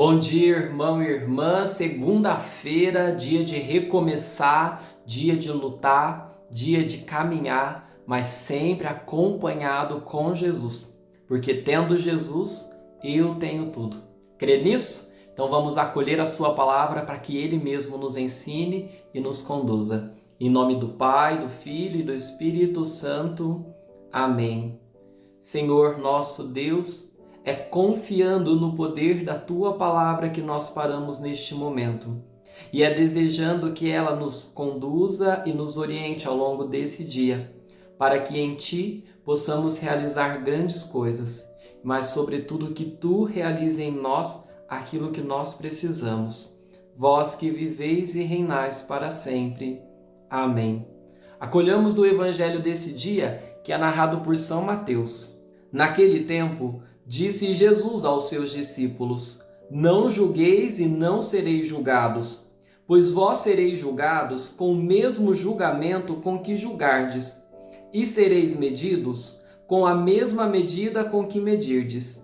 Bom dia, irmão e irmã. Segunda-feira, dia de recomeçar, dia de lutar, dia de caminhar, mas sempre acompanhado com Jesus. Porque tendo Jesus, eu tenho tudo. Crê nisso? Então vamos acolher a sua palavra para que Ele mesmo nos ensine e nos conduza. Em nome do Pai, do Filho e do Espírito Santo. Amém. Senhor nosso Deus, é confiando no poder da Tua Palavra que nós paramos neste momento. E é desejando que ela nos conduza e nos oriente ao longo desse dia, para que em Ti possamos realizar grandes coisas, mas sobretudo que Tu realize em nós aquilo que nós precisamos. Vós que viveis e reinais para sempre. Amém. Acolhamos o Evangelho desse dia, que é narrado por São Mateus. Naquele tempo, disse Jesus aos seus discípulos: Não julgueis e não sereis julgados, pois vós sereis julgados com o mesmo julgamento com que julgardes, e sereis medidos com a mesma medida com que medirdes.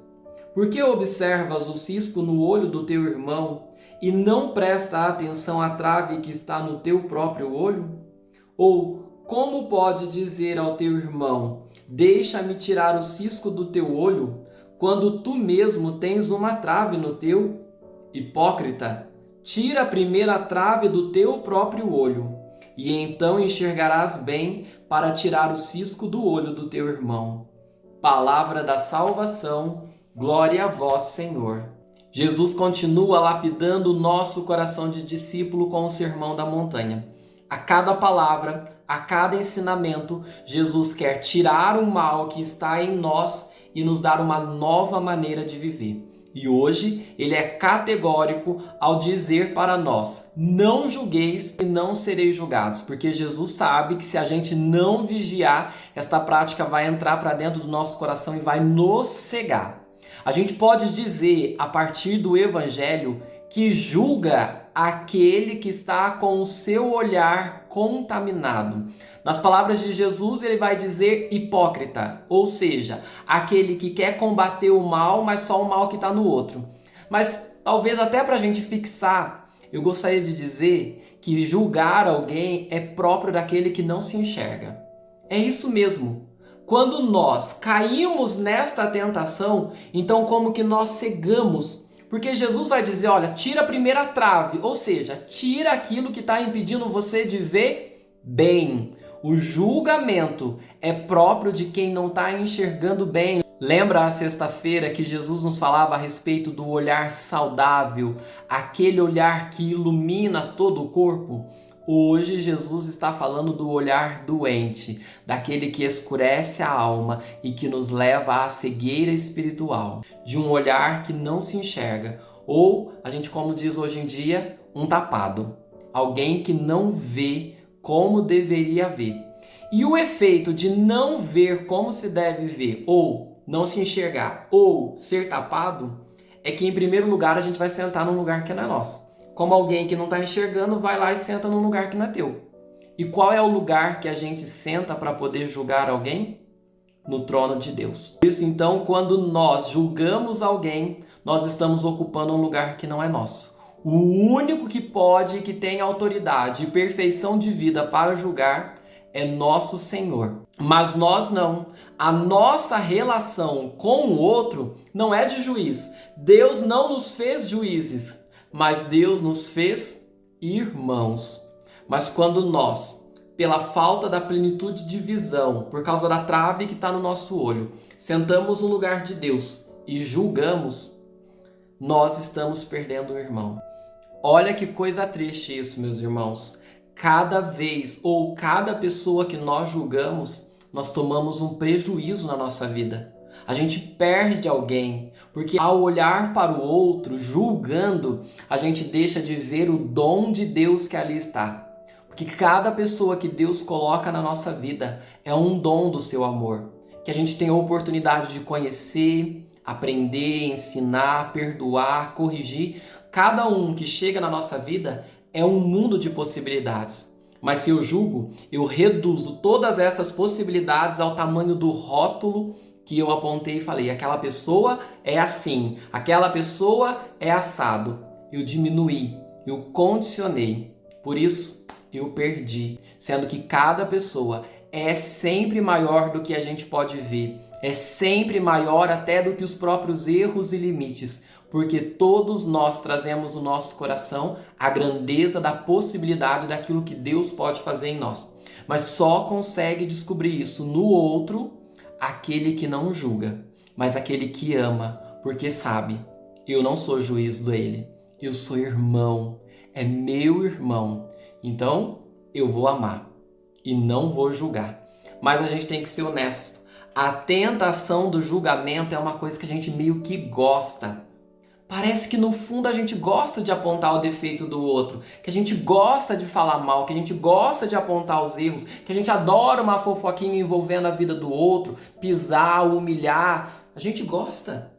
Por que observas o cisco no olho do teu irmão e não presta atenção à trave que está no teu próprio olho? Ou como pode dizer ao teu irmão: Deixa-me tirar o cisco do teu olho, quando tu mesmo tens uma trave no teu? Hipócrita, tira primeiro a trave do teu próprio olho, e então enxergarás bem para tirar o cisco do olho do teu irmão. Palavra da salvação, glória a vós, Senhor. Jesus continua lapidando o nosso coração de discípulo com o Sermão da Montanha. A cada palavra, a cada ensinamento, Jesus quer tirar o mal que está em nós e nos dar uma nova maneira de viver. E hoje ele é categórico ao dizer para nós: não julgueis e não sereis julgados, porque Jesus sabe que se a gente não vigiar, esta prática vai entrar para dentro do nosso coração e vai nos cegar. A gente pode dizer, a partir do Evangelho, que julga aquele que está com o seu olhar contaminado. Nas palavras de Jesus, ele vai dizer hipócrita, ou seja, aquele que quer combater o mal, mas só o mal que está no outro. Mas talvez até para a gente fixar, eu gostaria de dizer que julgar alguém é próprio daquele que não se enxerga. É isso mesmo. Quando nós caímos nesta tentação, então como que nós cegamos? Porque Jesus vai dizer, olha, tira a primeira trave, ou seja, tira aquilo que está impedindo você de ver bem. O julgamento é próprio de quem não está enxergando bem. Lembra a sexta-feira que Jesus nos falava a respeito do olhar saudável, aquele olhar que ilumina todo o corpo? Hoje Jesus está falando do olhar doente, daquele que escurece a alma e que nos leva à cegueira espiritual, de um olhar que não se enxerga, ou, a gente como diz hoje em dia, um tapado, alguém que não vê como deveria ver. E o efeito de não ver como se deve ver, ou não se enxergar, ou ser tapado, é que em primeiro lugar a gente vai sentar num lugar que não é nosso. Como alguém que não está enxergando vai lá e senta num lugar que não é teu. E qual é o lugar que a gente senta para poder julgar alguém? No trono de Deus. Por isso, então, quando nós julgamos alguém, nós estamos ocupando um lugar que não é nosso. O único que pode e que tem autoridade e perfeição de vida para julgar é nosso Senhor. Mas nós não. A nossa relação com o outro não é de juiz. Deus não nos fez juízes, mas Deus nos fez irmãos. Mas quando nós, pela falta da plenitude de visão, por causa da trave que está no nosso olho, sentamos no lugar de Deus e julgamos, nós estamos perdendo um irmão. Olha que coisa triste isso, meus irmãos. Cada vez ou cada pessoa que nós julgamos, nós tomamos um prejuízo na nossa vida. A gente perde alguém, porque ao olhar para o outro, julgando, a gente deixa de ver o dom de Deus que ali está. Porque cada pessoa que Deus coloca na nossa vida é um dom do seu amor, que a gente tem a oportunidade de conhecer, aprender, ensinar, perdoar, corrigir. Cada um que chega na nossa vida é um mundo de possibilidades. Mas se eu julgo, eu reduzo todas essas possibilidades ao tamanho do rótulo que eu apontei e falei, aquela pessoa é assim, aquela pessoa é assado. Eu diminuí, eu condicionei. Por isso, eu perdi. Sendo que cada pessoa é sempre maior do que a gente pode ver. É sempre maior até do que os próprios erros e limites. Porque todos nós trazemos no nosso coração a grandeza da possibilidade daquilo que Deus pode fazer em nós. Mas só consegue descobrir isso no outro aquele que não julga, mas aquele que ama, porque sabe, eu não sou juiz dele, eu sou irmão, é meu irmão, então eu vou amar e não vou julgar. Mas a gente tem que ser honesto, a tentação do julgamento é uma coisa que a gente meio que gosta. Parece que no fundo a gente gosta de apontar o defeito do outro, que a gente gosta de falar mal, que a gente gosta de apontar os erros, que a gente adora uma fofoquinha envolvendo a vida do outro, pisar, humilhar. A gente gosta.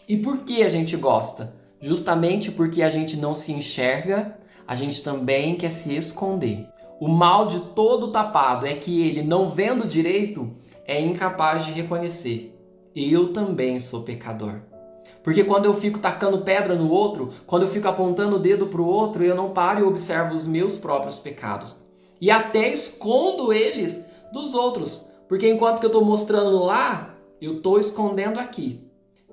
E por que a gente gosta? Justamente porque a gente não se enxerga, a gente também quer se esconder. O mal de todo tapado é que ele, não vendo direito, é incapaz de reconhecer. Eu também sou pecador. Porque quando eu fico tacando pedra no outro, quando eu fico apontando o dedo para o outro, eu não paro e observo os meus próprios pecados. E até escondo eles dos outros. Porque enquanto que eu estou mostrando lá, eu estou escondendo aqui.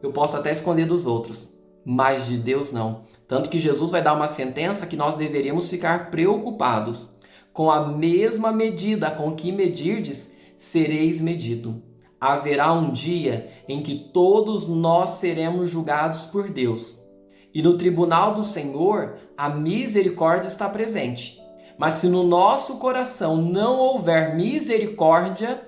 Eu posso até esconder dos outros, mas de Deus não. Tanto que Jesus vai dar uma sentença que nós deveríamos ficar preocupados. Com a mesma medida com que medirdes, sereis medido. Haverá um dia em que todos nós seremos julgados por Deus. E no tribunal do Senhor, a misericórdia está presente. Mas se no nosso coração não houver misericórdia,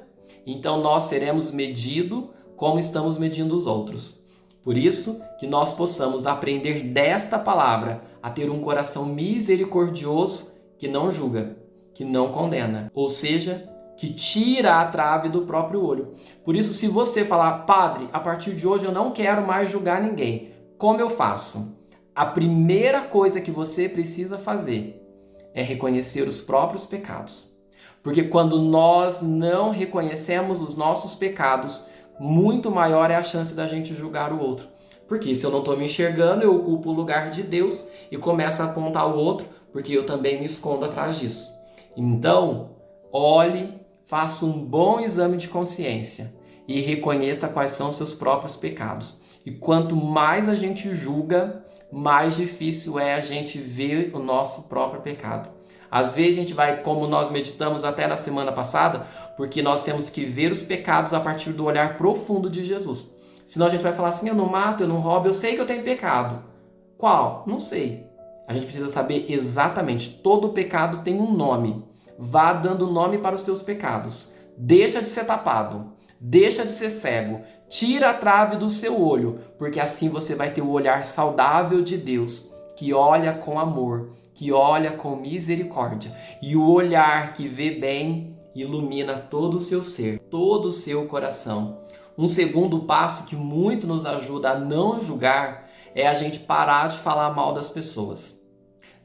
então nós seremos medidos como estamos medindo os outros. Por isso que nós possamos aprender desta palavra a ter um coração misericordioso que não julga, que não condena. Ou seja, que tira a trave do próprio olho. Por isso, se você falar, padre, a partir de hoje eu não quero mais julgar ninguém, como eu faço? A primeira coisa que você precisa fazer é reconhecer os próprios pecados. Porque quando nós não reconhecemos os nossos pecados, muito maior é a chance da gente julgar o outro. Porque se eu não estou me enxergando, eu ocupo o lugar de Deus e começo a apontar o outro, porque eu também me escondo atrás disso. Então, olhe, faça um bom exame de consciência e reconheça quais são os seus próprios pecados. E quanto mais a gente julga, mais difícil é a gente ver o nosso próprio pecado. Às vezes a gente vai, como nós meditamos até na semana passada, porque nós temos que ver os pecados a partir do olhar profundo de Jesus. Senão a gente vai falar assim, eu não mato, eu não roubo, eu sei que eu tenho pecado. Qual? Não sei. A gente precisa saber exatamente, todo pecado tem um nome. Vá dando nome para os teus pecados. Deixa de ser tapado. Deixa de ser cego. Tira a trave do seu olho, porque assim você vai ter o olhar saudável de Deus, que olha com amor, que olha com misericórdia. E o olhar que vê bem ilumina todo o seu ser, todo o seu coração. Um segundo passo que muito nos ajuda a não julgar é a gente parar de falar mal das pessoas.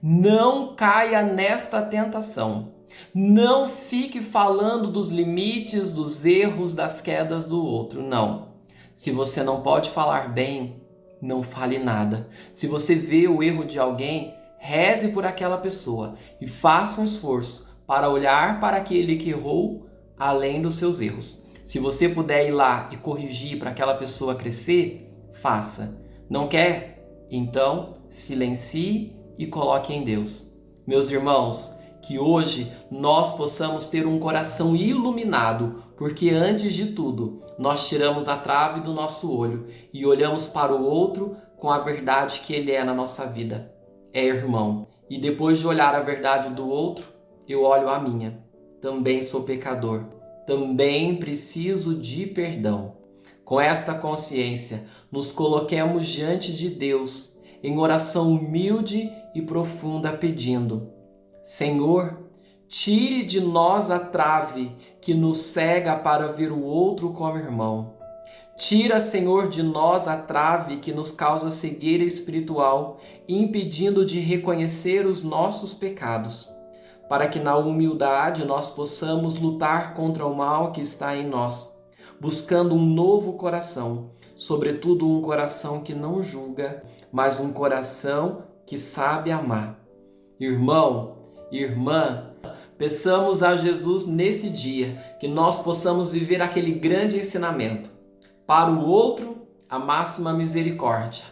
Não caia nesta tentação. Não fique falando dos limites, dos erros, das quedas do outro. Não. Se você não pode falar bem, não fale nada. Se você vê o erro de alguém, reze por aquela pessoa e faça um esforço para olhar para aquele que errou além dos seus erros. Se você puder ir lá e corrigir para aquela pessoa crescer, faça. Não quer? Então, silencie e coloque em Deus. Meus irmãos, que hoje nós possamos ter um coração iluminado, porque antes de tudo, nós tiramos a trave do nosso olho e olhamos para o outro com a verdade que ele é na nossa vida. É irmão. E depois de olhar a verdade do outro, eu olho a minha. Também sou pecador. Também preciso de perdão. Com esta consciência, nos coloquemos diante de Deus em oração humilde e profunda pedindo: Senhor, tire de nós a trave que nos cega para ver o outro como irmão. Tira, Senhor, de nós a trave que nos causa cegueira espiritual, impedindo de reconhecer os nossos pecados, para que na humildade nós possamos lutar contra o mal que está em nós, buscando um novo coração, sobretudo um coração que não julga, mas um coração que sabe amar. Irmão, irmã, peçamos a Jesus nesse dia que nós possamos viver aquele grande ensinamento. Para o outro, a máxima misericórdia.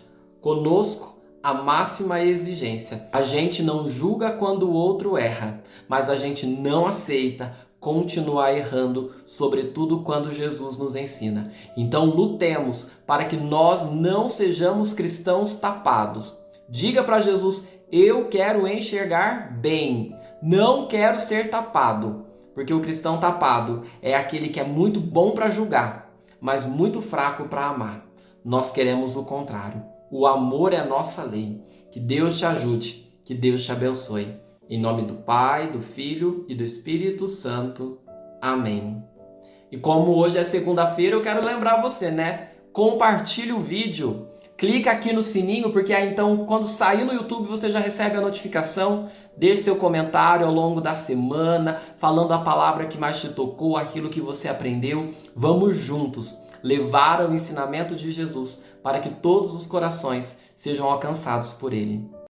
Conosco, a máxima exigência. A gente não julga quando o outro erra, mas a gente não aceita continuar errando, sobretudo quando Jesus nos ensina. Então lutemos para que nós não sejamos cristãos tapados. Diga para Jesus: eu quero enxergar bem, não quero ser tapado, porque o cristão tapado é aquele que é muito bom para julgar, mas muito fraco para amar. Nós queremos o contrário. O amor é a nossa lei. Que Deus te ajude, que Deus te abençoe. Em nome do Pai, do Filho e do Espírito Santo. Amém. E como hoje é segunda-feira, eu quero lembrar você, né? Compartilhe o vídeo. Clica aqui no sininho, porque aí então, quando sair no YouTube, você já recebe a notificação. Deixe seu comentário ao longo da semana, falando a palavra que mais te tocou, aquilo que você aprendeu. Vamos juntos levar o ensinamento de Jesus para que todos os corações sejam alcançados por Ele.